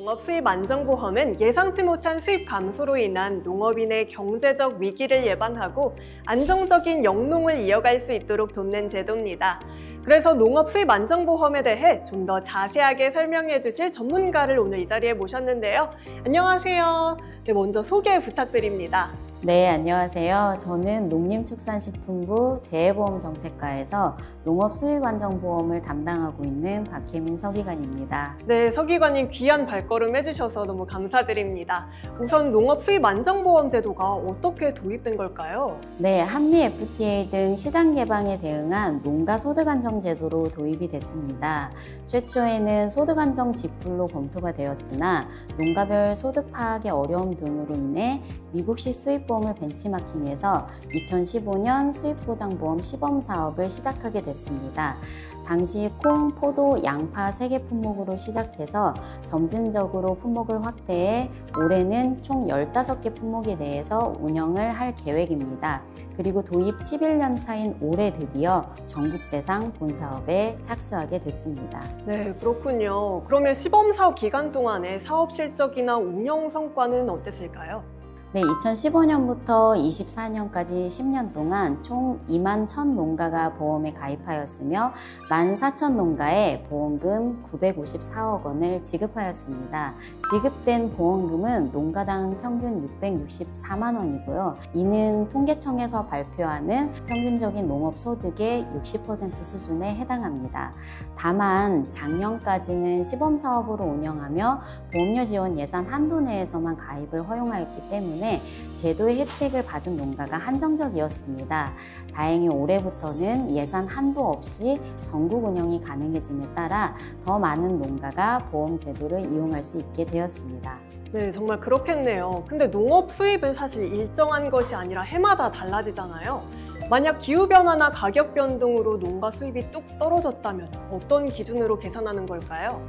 농업 수입 안정보험은 예상치 못한 수입 감소로 인한 농업인의 경제적 위기를 예방하고 안정적인 영농을 이어갈 수 있도록 돕는 제도입니다. 그래서 농업 수입 안정보험에 대해 좀 더 자세하게 설명해 주실 전문가를 오늘 이 자리에 모셨는데요. 안녕하세요. 네, 먼저 소개 부탁드립니다. 네, 안녕하세요. 저는 농림축산식품부 재해보험정책과에서 농업수입안정보험을 담당하고 있는 박혜민 서기관입니다. 네, 서기관님 귀한 발걸음 해주셔서 너무 감사드립니다. 우선 농업수입안정보험 제도가 어떻게 도입된 걸까요? 네, 한미 FTA 등 시장 개방에 대응한 농가소득안정제도로 도입이 됐습니다. 최초에는 소득안정 직불로 검토가 되었으나 농가별 소득 파악의 어려움 등으로 인해 미국식 수입보험을 벤치마킹해서 2015년 수입보장보험 시범 사업을 시작하게 됐습니다. 당시 콩, 포도, 양파 3개 품목으로 시작해서 점진적으로 품목을 확대해 올해는 총 15개 품목에 대해서 운영을 할 계획입니다. 그리고 도입 11년 차인 올해 드디어 전국 대상 본사업에 착수하게 됐습니다. 네, 그렇군요. 그러면 시범사업 기간 동안의 사업 실적이나 운영 성과는 어땠을까요? 네, 2015년부터 24년까지 10년 동안 총 2만 1,000 농가가 보험에 가입하였으며 14,000 농가에 보험금 954억 원을 지급하였습니다. 지급된 보험금은 농가당 평균 664만 원이고요. 이는 통계청에서 발표하는 평균적인 농업소득의 60% 수준에 해당합니다. 다만 작년까지는 시범사업으로 운영하며 보험료 지원 예산 한도 내에서만 가입을 허용하였기 때문에 제도의 혜택을 받은 농가가 한정적이었습니다. 다행히 올해부터는 예산 한도 없이 전국 운영이 가능해짐에 따라 더 많은 농가가 보험 제도를 이용할 수 있게 되었습니다. 네, 정말 그렇겠네요. 근데 농업 수입은 사실 일정한 것이 아니라 해마다 달라지잖아요. 만약 기후변화나 가격 변동으로 농가 수입이 뚝 떨어졌다면 어떤 기준으로 계산하는 걸까요?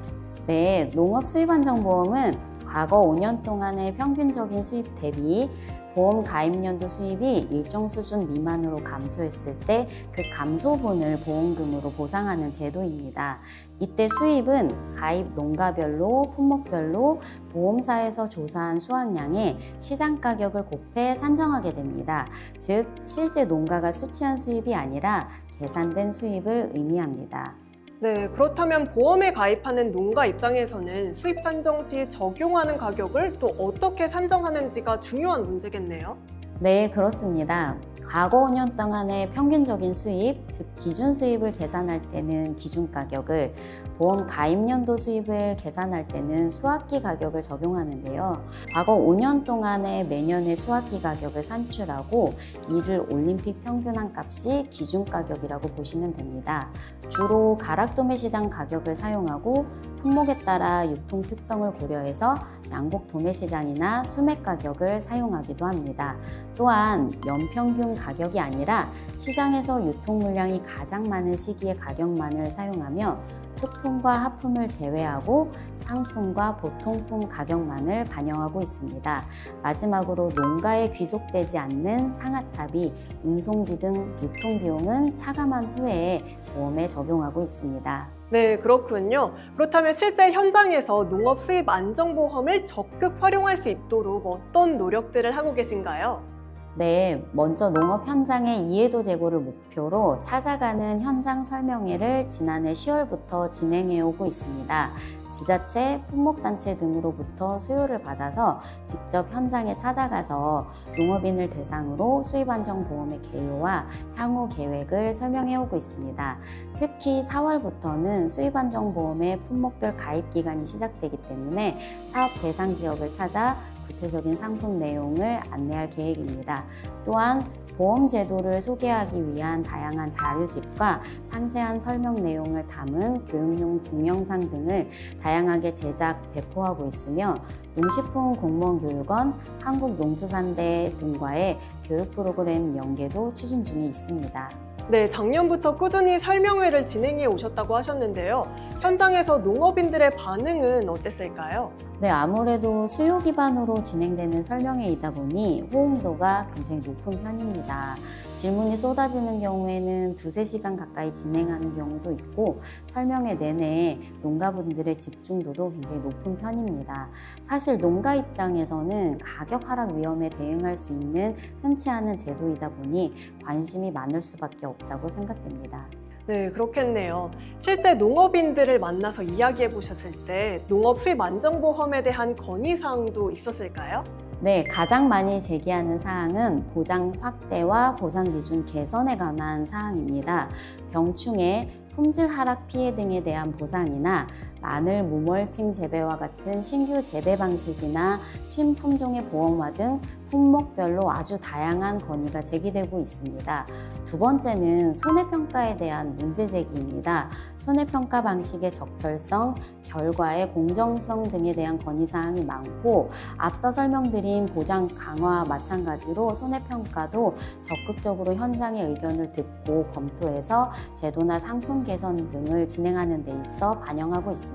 네, 농업수입안정보험은 과거 5년 동안의 평균적인 수입 대비 보험 가입연도 수입이 일정 수준 미만으로 감소했을 때 그 감소분을 보험금으로 보상하는 제도입니다. 이때 수입은 가입 농가별로 품목별로 보험사에서 조사한 수확량에 시장 가격을 곱해 산정하게 됩니다. 즉, 실제 농가가 수취한 수입이 아니라 계산된 수입을 의미합니다. 네, 그렇다면 보험에 가입하는 농가 입장에서는 수입 산정 시 적용하는 가격을 또 어떻게 산정하는지가 중요한 문제겠네요. 네, 그렇습니다. 과거 5년 동안의 평균적인 수입, 즉 기준 수입을 계산할 때는 기준 가격을, 보험 가입연도 수입을 계산할 때는 수학기 가격을 적용하는데요. 과거 5년 동안의 매년의 수학기 가격을 산출하고 이를 올림픽 평균한 값이 기준 가격이라고 보시면 됩니다. 주로 가락도매 시장 가격을 사용하고 품목에 따라 유통 특성을 고려해서 양곡 도매시장이나 수매 가격을 사용하기도 합니다. 또한 연평균 가격이 아니라 시장에서 유통 물량이 가장 많은 시기의 가격만을 사용하며 특품과 하품을 제외하고 상품과 보통품 가격만을 반영하고 있습니다. 마지막으로 농가에 귀속되지 않는 상하차비, 운송비 등 유통비용은 차감한 후에 보험에 적용하고 있습니다. 네, 그렇군요. 그렇다면 실제 현장에서 농업 수입 안정보험을 적극 활용할 수 있도록 어떤 노력들을 하고 계신가요? 네, 먼저 농업 현장의 이해도 제고를 목표로 찾아가는 현장 설명회를 지난해 10월부터 진행해 오고 있습니다. 지자체, 품목단체 등으로부터 수요를 받아서 직접 현장에 찾아가서 농업인을 대상으로 수입안정보험의 개요와 향후 계획을 설명해 오고 있습니다. 특히 4월부터는 수입안정보험의 품목별 가입 기간이 시작되기 때문에 사업 대상 지역을 찾아 구체적인 상품 내용을 안내할 계획입니다. 또한 보험 제도를 소개하기 위한 다양한 자료집과 상세한 설명 내용을 담은 교육용 동영상 등을 다양하게 제작, 배포하고 있으며 농식품공무원교육원, 한국농수산대 등과의 교육 프로그램 연계도 추진 중에 있습니다. 네, 작년부터 꾸준히 설명회를 진행해 오셨다고 하셨는데요. 현장에서 농업인들의 반응은 어땠을까요? 네, 아무래도 수요 기반으로 진행되는 설명회이다 보니 호응도가 굉장히 높은 편입니다. 질문이 쏟아지는 경우에는 2~3시간 가까이 진행하는 경우도 있고 설명회 내내 농가분들의 집중도도 굉장히 높은 편입니다. 사실 농가 입장에서는 가격 하락 위험에 대응할 수 있는 흔치 않은 제도이다 보니 관심이 많을 수밖에 없다고 생각됩니다. 네, 그렇겠네요. 실제 농업인들을 만나서 이야기해 보셨을 때 농업 수입 안정보험에 대한 건의사항도 있었을까요? 네, 가장 많이 제기하는 사항은 보장 확대와 보상 기준 개선에 관한 사항입니다. 병충해, 품질 하락 피해 등에 대한 보상이나 마늘 무멀칭 재배와 같은 신규 재배 방식이나 신품종의 보험화 등 품목별로 아주 다양한 건의가 제기되고 있습니다. 두 번째는 손해평가에 대한 문제 제기입니다. 손해평가 방식의 적절성, 결과의 공정성 등에 대한 건의사항이 많고 앞서 설명드린 보장 강화와 마찬가지로 손해평가도 적극적으로 현장의 의견을 듣고 검토해서 제도나 상품 개선 등을 진행하는 데 있어 반영하고 있습니다.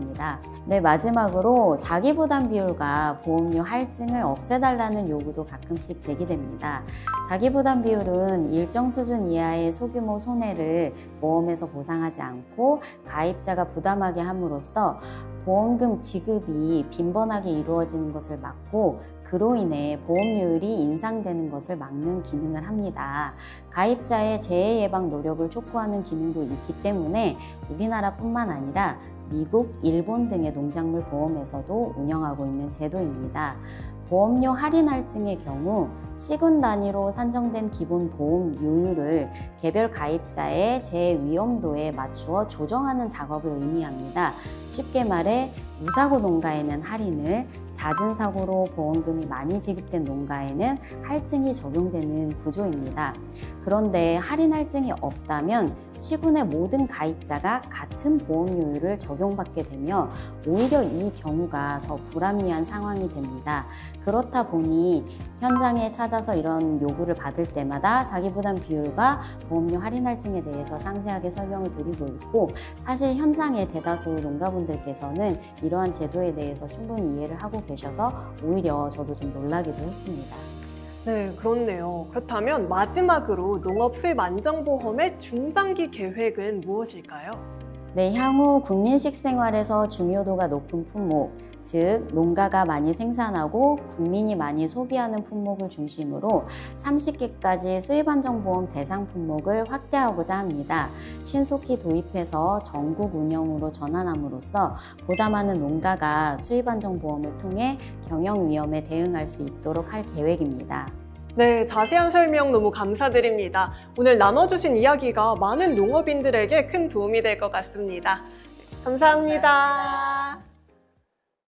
네, 마지막으로 자기부담 비율과 보험료 할증을 없애달라는 요구도 가끔씩 제기됩니다. 자기부담 비율은 일정 수준 이하의 소규모 손해를 보험에서 보상하지 않고 가입자가 부담하게 함으로써 보험금 지급이 빈번하게 이루어지는 것을 막고 그로 인해 보험료율이 인상되는 것을 막는 기능을 합니다. 가입자의 재해 예방 노력을 촉구하는 기능도 있기 때문에 우리나라뿐만 아니라 미국, 일본 등의 농작물 보험에서도 운영하고 있는 제도입니다. 보험료 할인 할증의 경우 시군 단위로 산정된 기본 보험 요율을 개별 가입자의 재해 위험도에 맞추어 조정하는 작업을 의미합니다. 쉽게 말해 무사고 농가에는 할인을, 잦은 사고로 보험금이 많이 지급된 농가에는 할증이 적용되는 구조입니다. 그런데 할인 할증이 없다면 시군의 모든 가입자가 같은 보험료율을 적용받게 되며 오히려 이 경우가 더 불합리한 상황이 됩니다. 그렇다 보니 현장에 찾아서 이런 요구를 받을 때마다 자기부담 비율과 보험료 할인 할증에 대해서 상세하게 설명을 드리고 있고 사실 현장의 대다수 농가분들께서는 이러한 제도에 대해서 충분히 이해를 하고 계셔서 오히려 저도 좀 놀라기도 했습니다. 네, 그렇네요. 그렇다면 마지막으로 농업 수입 안정보험의 중장기 계획은 무엇일까요? 네, 향후 국민식 생활에서 중요도가 높은 품목, 즉 농가가 많이 생산하고 국민이 많이 소비하는 품목을 중심으로 30개까지 수입안정보험 대상 품목을 확대하고자 합니다. 신속히 도입해서 전국 운영으로 전환함으로써 보다 많은 농가가 수입안정보험을 통해 경영 위험에 대응할 수 있도록 할 계획입니다. 네, 자세한 설명 너무 감사드립니다. 오늘 나눠주신 이야기가 많은 농업인들에게 큰 도움이 될 것 같습니다. 감사합니다.